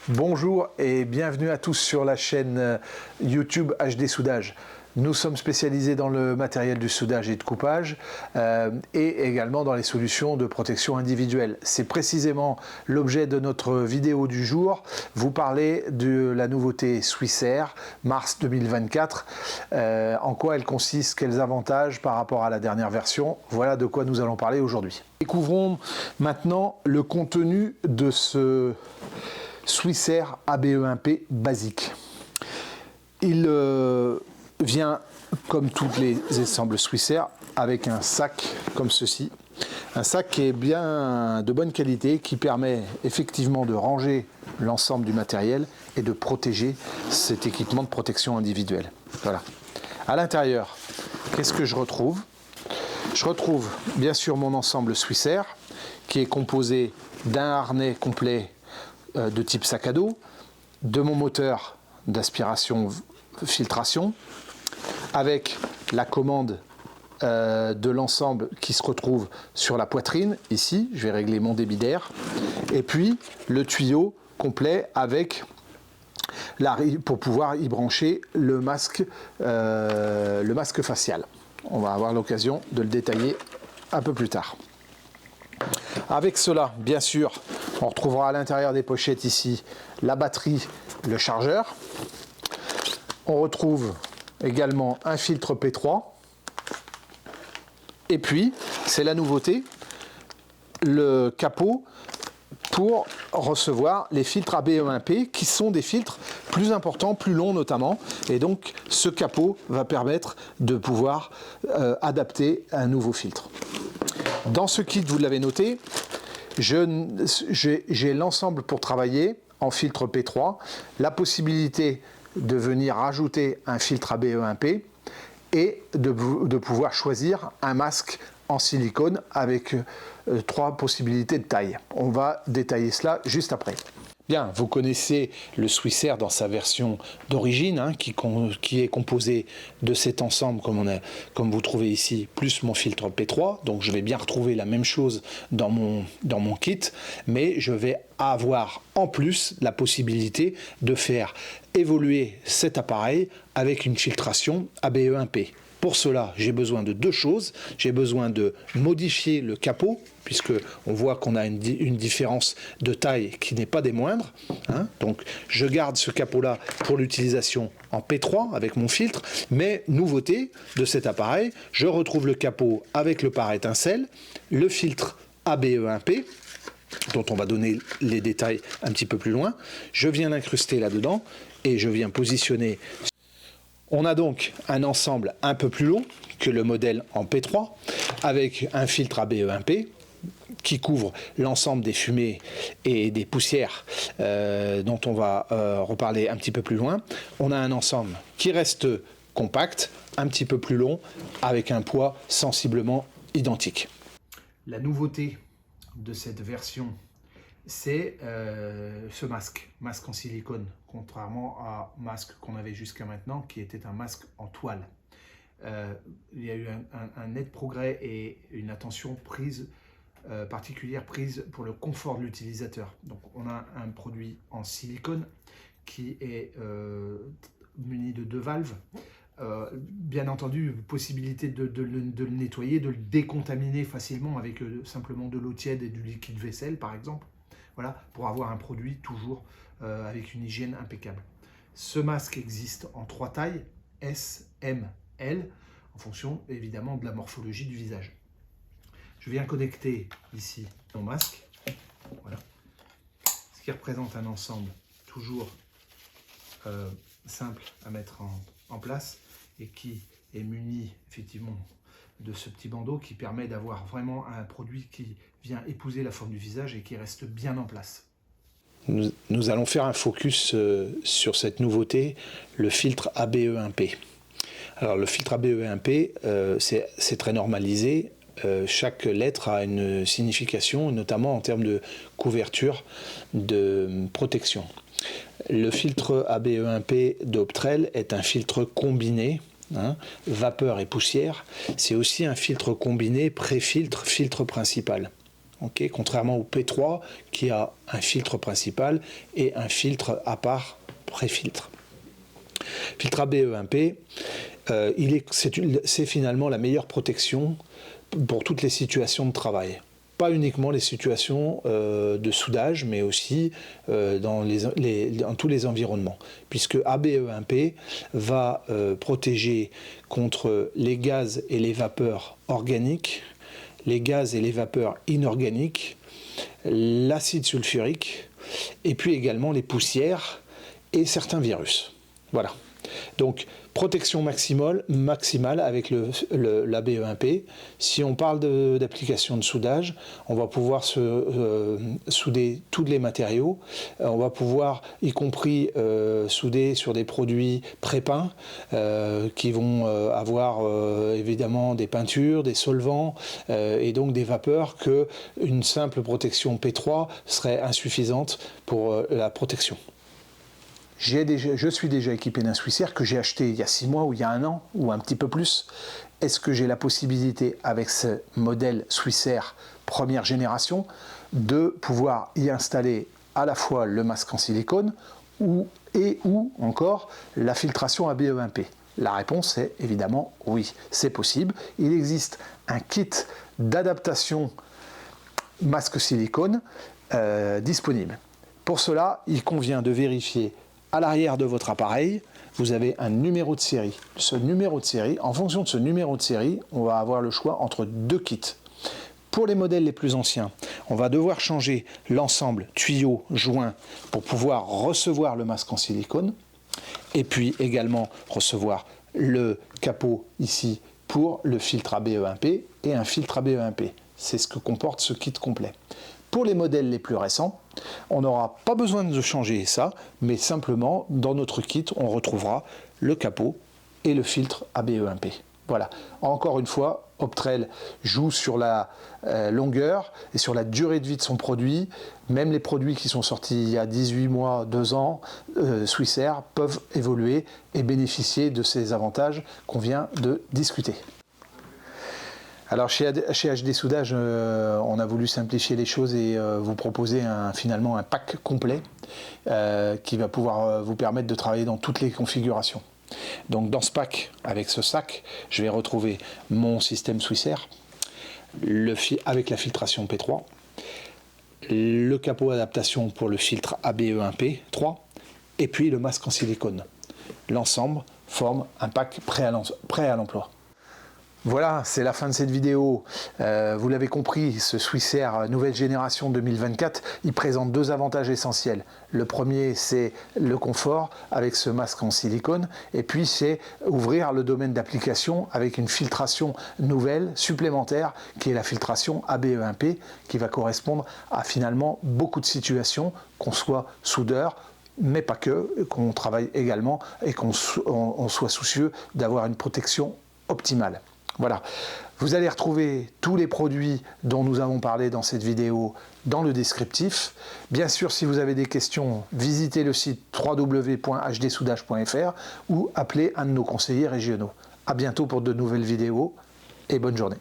Bonjour et bienvenue à tous sur la chaîne YouTube HD Soudage. Nous sommes spécialisés dans le matériel du soudage et de coupage et également dans les solutions de protection individuelle. C'est précisément l'objet de notre vidéo du jour. Vous parlez de la nouveauté Swissair mars 2024. En quoi elle consiste, quels avantages par rapport à la dernière version. Voilà de quoi nous allons parler aujourd'hui. Découvrons maintenant le contenu de ce Swissair ABE1P basique. Il vient, comme tous les ensembles Swissair, avec un sac comme ceci. Un sac qui est bien de bonne qualité, qui permet effectivement de ranger l'ensemble du matériel et de protéger cet équipement de protection individuelle. Voilà. À l'intérieur, qu'est-ce que je retrouve? Je retrouve bien sûr mon ensemble Swissair, qui est composé d'un harnais complet de type sac à dos, de mon moteur d'aspiration filtration, avec la commande de l'ensemble qui se retrouve sur la poitrine, ici, je vais régler mon débit d'air, et puis le tuyau complet avec pour pouvoir y brancher le masque facial. On va avoir l'occasion de le détailler un peu plus tard. Avec cela, bien sûr, on retrouvera à l'intérieur des pochettes ici la batterie, le chargeur. On retrouve également un filtre P3. Et puis, c'est la nouveauté, le capot pour recevoir les filtres ABE1P qui sont des filtres plus importants, plus longs notamment. Et donc, ce capot va permettre de pouvoir adapter un nouveau filtre. Dans ce kit, vous l'avez noté, j'ai l'ensemble pour travailler en filtre P3, la possibilité de venir rajouter un filtre ABE1P et de pouvoir choisir un masque en silicone avec 3 possibilités de taille. On va détailler cela juste après. Bien, vous connaissez le Swissair dans sa version d'origine, hein, qui est composé de cet ensemble, comme vous trouvez ici, plus mon filtre P3. Donc je vais bien retrouver la même chose dans mon kit, mais je vais avoir en plus la possibilité de faire évoluer cet appareil avec une filtration ABE1P. Pour cela, j'ai besoin de 2 choses. J'ai besoin de modifier le capot, puisque on voit qu'on a une différence de taille qui n'est pas des moindres. Hein. Donc, je garde ce capot-là pour l'utilisation en P3 avec mon filtre. Mais, nouveauté de cet appareil, je retrouve le capot avec le pare-étincelle, le filtre ABE1P, dont on va donner les détails un petit peu plus loin. Je viens l'incruster là-dedans et je viens positionner. On a donc un ensemble un peu plus long que le modèle en P3, avec un filtre ABE1P qui couvre l'ensemble des fumées et des poussières dont on va reparler un petit peu plus loin. On a un ensemble qui reste compact, un petit peu plus long, avec un poids sensiblement identique. La nouveauté de cette version, c'est ce masque en silicone, contrairement à masque qu'on avait jusqu'à maintenant, qui était un masque en toile. Il y a eu un net progrès et une attention particulière prise pour le confort de l'utilisateur. Donc on a un produit en silicone qui est muni de 2 valves. Bien entendu, possibilité de le nettoyer, de le décontaminer facilement avec simplement de l'eau tiède et du liquide vaisselle par exemple. Voilà, pour avoir un produit toujours avec une hygiène impeccable. Ce masque existe en 3 tailles, S, M, L, en fonction évidemment de la morphologie du visage. Je viens connecter ici mon masque, voilà, ce qui représente un ensemble toujours simple à mettre en place et qui est muni effectivement de ce petit bandeau qui permet d'avoir vraiment un produit qui vient épouser la forme du visage et qui reste bien en place. Nous allons faire un focus sur cette nouveauté, le filtre ABE1P. Alors le filtre ABE1P, c'est très normalisé. Chaque lettre a une signification, notamment en termes de couverture, de protection. Le filtre ABE1P d'Optrel est un filtre combiné, hein, vapeur et poussière. C'est aussi un filtre combiné pré-filtre, filtre principal. Okay, contrairement au P3 qui a un filtre principal et un filtre à part pré-filtre. Filtre ABE1P, c'est finalement la meilleure protection pour toutes les situations de travail. Pas uniquement les situations de soudage, mais aussi dans tous les environnements. Puisque ABE1P va protéger contre les gaz et les vapeurs organiques, les gaz et les vapeurs inorganiques, l'acide sulfurique, et puis également les poussières et certains virus. Voilà. Donc, protection maximale avec l'ABE1P. Si on parle d'application de soudage, on va pouvoir souder tous les matériaux. On va pouvoir, y compris, souder sur des produits pré-peints qui vont avoir évidemment des peintures, des solvants et donc des vapeurs qu'une simple protection P3 serait insuffisante pour la protection. Je suis déjà équipé d'un Swissair que j'ai acheté il y a 6 mois ou il y a 1 an ou un petit peu plus. Est-ce que j'ai la possibilité avec ce modèle Swissair première génération de pouvoir y installer à la fois le masque en silicone ou encore la filtration ABE1P? La réponse est évidemment oui, c'est possible. Il existe un kit d'adaptation masque silicone disponible. Pour cela, il convient de vérifier à l'arrière de votre appareil, vous avez un numéro de série. Ce numéro de série, en fonction de ce numéro de série, on va avoir le choix entre 2 kits. Pour les modèles les plus anciens, on va devoir changer l'ensemble tuyau, joint pour pouvoir recevoir le masque en silicone et puis également recevoir le capot ici pour le filtre ABE1P et un filtre ABE1P. C'est ce que comporte ce kit complet. Pour les modèles les plus récents, on n'aura pas besoin de changer ça, mais simplement dans notre kit, on retrouvera le capot et le filtre ABE1P. Voilà. Encore une fois, Optrel joue sur la longueur et sur la durée de vie de son produit. Même les produits qui sont sortis il y a 18 mois, 2 ans, Swissair peuvent évoluer et bénéficier de ces avantages qu'on vient de discuter. Alors chez HD Soudage, on a voulu simplifier les choses et vous proposer finalement un pack complet qui va pouvoir vous permettre de travailler dans toutes les configurations. Donc dans ce pack, avec ce sac, je vais retrouver mon système Swissair avec la filtration P3, le capot adaptation pour le filtre ABE1P 3 et puis le masque en silicone. L'ensemble forme un pack prêt à l'emploi. Voilà, c'est la fin de cette vidéo. Vous l'avez compris, ce Swissair nouvelle génération 2024, il présente 2 avantages essentiels. Le premier, c'est le confort avec ce masque en silicone, et puis c'est ouvrir le domaine d'application avec une filtration nouvelle, supplémentaire, qui est la filtration ABE1P, qui va correspondre à finalement beaucoup de situations, qu'on soit soudeur, mais pas que, qu'on travaille également et qu'on soit soucieux d'avoir une protection optimale. Voilà, vous allez retrouver tous les produits dont nous avons parlé dans cette vidéo dans le descriptif. Bien sûr, si vous avez des questions, visitez le site www.hdsoudage.fr ou appelez un de nos conseillers régionaux. À bientôt pour de nouvelles vidéos et bonne journée.